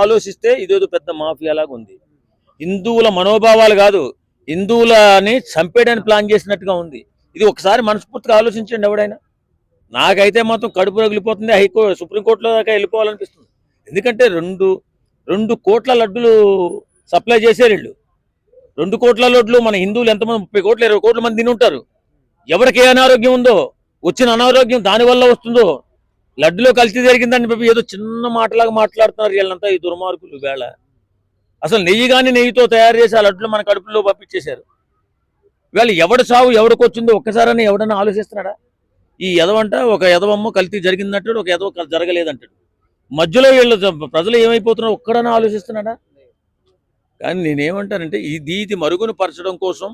ఆలోచిస్తే ఇదేదో పెద్ద మాఫియాలాగా ఉంది. హిందువుల మనోభావాలు కాదు, హిందువులని చంపేయడానికి ప్లాన్ చేసినట్టుగా ఉంది. ఇది ఒకసారి మనస్ఫూర్తిగా ఆలోచించండి ఎవడైనా. నాకైతే మాత్రం కడుపు రగిలిపోతుంది. సుప్రీంకోర్టులో దాకా వెళ్ళిపోవాలనిపిస్తుంది. ఎందుకంటే రెండు కోట్ల లడ్డులు సప్లై చేశారు వీళ్ళు. 2 కోట్ల లడ్లు మన హిందువులు ఎంతమంది 30 కోట్లు 20 కోట్ల మంది తిని ఉంటారు. ఎవరికి ఏ అనారోగ్యం ఉందో, వచ్చిన అనారోగ్యం దానివల్ల వస్తుందో, లడ్డులో కల్తీ జరిగిందని ఏదో చిన్న మాటలాగా మాట్లాడుతున్నారు వీళ్ళంతా, ఈ దుర్మార్గులు. వేళ అసలు నెయ్యితో తయారు చేసి ఆ లడ్డులు మన కడుపులో పంపించేశారు. వీళ్ళు ఎవడు సావు ఎవడికి వచ్చిందో ఒక్కసారని ఎవడన్నా ఆలోచిస్తున్నాడా? ఈ ఎదవంట ఒక ఎదవమ్మ కల్తీ జరిగిందంటాడు, ఒక ఎదవ జరగలేదంటాడు. మధ్యలో వీళ్ళు ప్రజలు ఏమైపోతున్నారో ఒక్కడన్నా ఆలోచిస్తున్నాడా? కానీ నేనేమంటానంటే ఇది మరుగున పరచడం కోసం,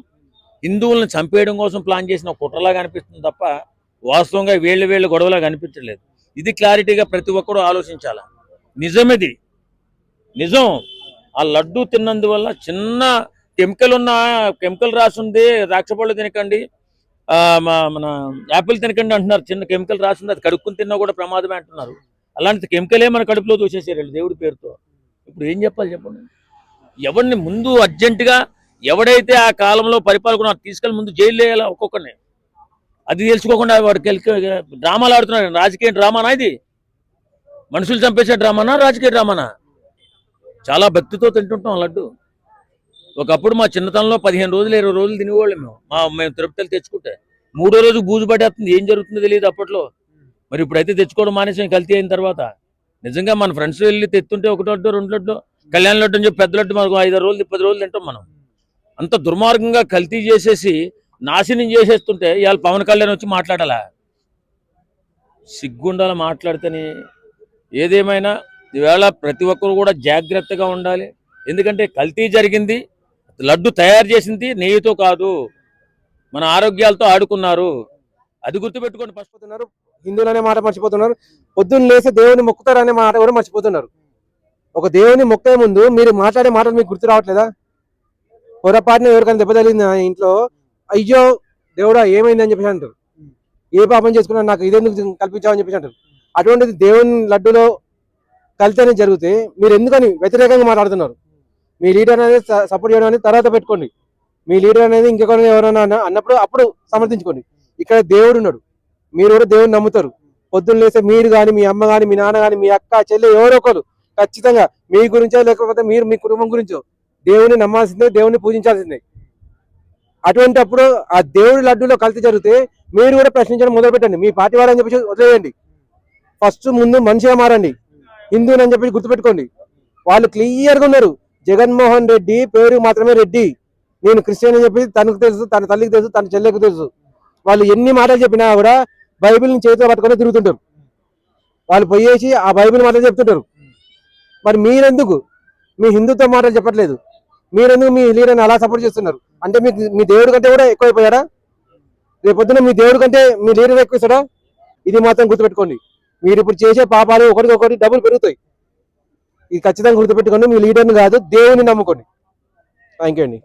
హిందువులను చంపేయడం కోసం ప్లాన్ చేసిన కుట్రలాగా అనిపిస్తుంది తప్ప వాస్తవంగా వీళ్ళ గొడవలాగా అనిపించలేదు. ఇది క్లారిటీగా ప్రతి ఒక్కరూ ఆలోచించాల. నిజమిది, నిజం. ఆ లడ్డు తిన్నందువల్ల చిన్న కెమికల్ రాసింది. ద్రాక్షపళ్ళు తినకండి, మన యాపిల్ తినకండి అంటున్నారు. చిన్న కెమికల్ రాసింది, అది కడుక్కుని తిన్నా కూడా ప్రమాదమే అంటున్నారు. అలాంటి కెమికలే మన కడుపులో దూసేసారు దేవుడి పేరుతో. ఇప్పుడు ఏం చెప్పాలి చెప్పండి? ఎవరిని ముందు అర్జెంటుగా ఎవడైతే ఆ కాలంలో పరిపాలకున్న తీసుకెళ్ళి ముందు జైలు వేయాలా ఒక్కొక్కరిని. అది తెలుసుకోకుండా వాడికి డ్రామాలు ఆడుతున్నారు. రాజకీయ డ్రామానా ఇది? మనుషులు చంపేసే డ్రామానా, రాజకీయ డ్రామానా? చాలా భక్తితో తింటుంటాం లడ్డు. ఒకప్పుడు మా చిన్నతనంలో 15 రోజులు 20 రోజులు తినేవాళ్ళం మేము తిరుపతిలో తెచ్చుకుంటే. 3వ రోజు బూజు పడేస్తుంది. ఏం జరుగుతుందో తెలియదు అప్పట్లో. మరి ఇప్పుడైతే తెచ్చుకోవడం మానేసాం కల్తీ అయిన తర్వాత. నిజంగా మన ఫ్రెండ్స్ వెళ్ళి తెస్తుంటే 1 లడ్డు 2 లడ్డు కళ్యాణ లడ్డు అని చెప్పి పెద్ద లడ్డు మనకు 5 రోజులు 10 రోజులు తింటాం మనం. అంత దుర్మార్గంగా కల్తీ చేసేసి నాశనం చేసేస్తుంటే ఇవాళ పవన్ కళ్యాణ్ వచ్చి మాట్లాడాలా? సిగ్గుండాల మాట్లాడితేనే. ఏదేమైనా ఈవేళ ప్రతి ఒక్కరు కూడా జాగ్రత్తగా ఉండాలి. ఎందుకంటే కల్తీ జరిగింది, లడ్డు తయారు చేసింది నెయ్యితో కాదు, మన ఆరోగ్యాలతో ఆడుకున్నారు. అది గుర్తుపెట్టుకొని మర్చిపోతున్నారు. హిందువులు అనే మాట మర్చిపోతున్నారు. పొద్దున్న లేసి దేవుని మొక్కుతారు అనే మాట కూడా మర్చిపోతున్నారు. ఒక దేవుని మొక్కే ముందు మీరు మాట్లాడే మాటలు మీకు గుర్తు రావట్లేదా? పొరపాటున ఎవరికైనా దెబ్బ తగిలింది ఇంట్లో, అయ్యో దేవుడా ఏమైందని చెప్పేసి అంటారు. ఏ పాపం చేసుకున్నా నాకు ఇదెందుకు కల్పించావని చెప్పేసి అంటారు. అటువంటిది దేవుని లడ్డులో కల్తీ అనేది జరిగితే మీరు ఎందుకని వ్యతిరేకంగా మాట్లాడుతున్నారు? మీ లీడర్ అనేది సపోర్ట్ చేయడం అనేది తర్వాత పెట్టుకోండి. మీ లీడర్ అనేది ఇంకెవరైనా ఎవరైనా అన్నప్పుడు అప్పుడు సమర్థించుకోండి. ఇక్కడ దేవుడు ఉన్నాడు, మీరు కూడా దేవుడిని నమ్ముతారు. పొద్దున్న లేస్తే మీరు కానీ, మీ అమ్మ కానీ, మీ నాన్న కానీ, మీ అక్క చెల్లి ఎవరో ఒకరు ఖచ్చితంగా మీ గురించో లేకపోతే మీరు మీ కుటుంబం గురించో దేవుని నమ్మాల్సిందే, దేవుని పూజించాల్సిందే. అటువంటి అప్పుడు ఆ దేవుడి లడ్డూలో కల్తీ జరిగితే మీరు కూడా ప్రశ్నించడం మొదలు పెట్టండి. మీ పార్టీ వారని చెప్పేసి వదిలేయండి. ఫస్ట్ ముందు మనిషిగా మారండి. హిందువుని అని చెప్పి గుర్తుపెట్టుకోండి. వాళ్ళు క్లియర్గా ఉన్నారు. జగన్మోహన్ రెడ్డి పేరు మాత్రమే రెడ్డి, నేను క్రిస్టియన్ అని చెప్పి తనకు తెలుసు, తన తల్లికి తెలుసు, తన చెల్లెకు తెలుసు. వాళ్ళు ఎన్ని మాటలు చెప్పినా కూడా బైబిల్ని చేతిలో పట్టుకొని తిరుగుతుంటారు. వాళ్ళు పోయేసి ఆ బైబిల్ మాటలు చెప్తుంటారు. మరి మీరెందుకు మీ హిందుత్వ మాటలు చెప్పట్లేదు? మీరెందుకు మీ లీడర్ని అలా సపోర్ట్ చేస్తున్నారు? అంటే మీకు మీ దేవుడి కంటే కూడా ఎక్కువైపోయారా? రేపొద్దున మీ దేవుడి కంటే మీ లీడర్ ఎక్కువ ఇస్తాడా? ఇది మాత్రం గుర్తుపెట్టుకోండి. మీరు ఇప్పుడు చేసే పాపాలు ఒకరికొకటి డబ్బులు పెరుగుతాయి. ఇది ఖచ్చితంగా గుర్తుపెట్టుకోండి. మీ లీడర్ని కాదు, దేవుని నమ్ముకోండి. థ్యాంక్ యూ అండి.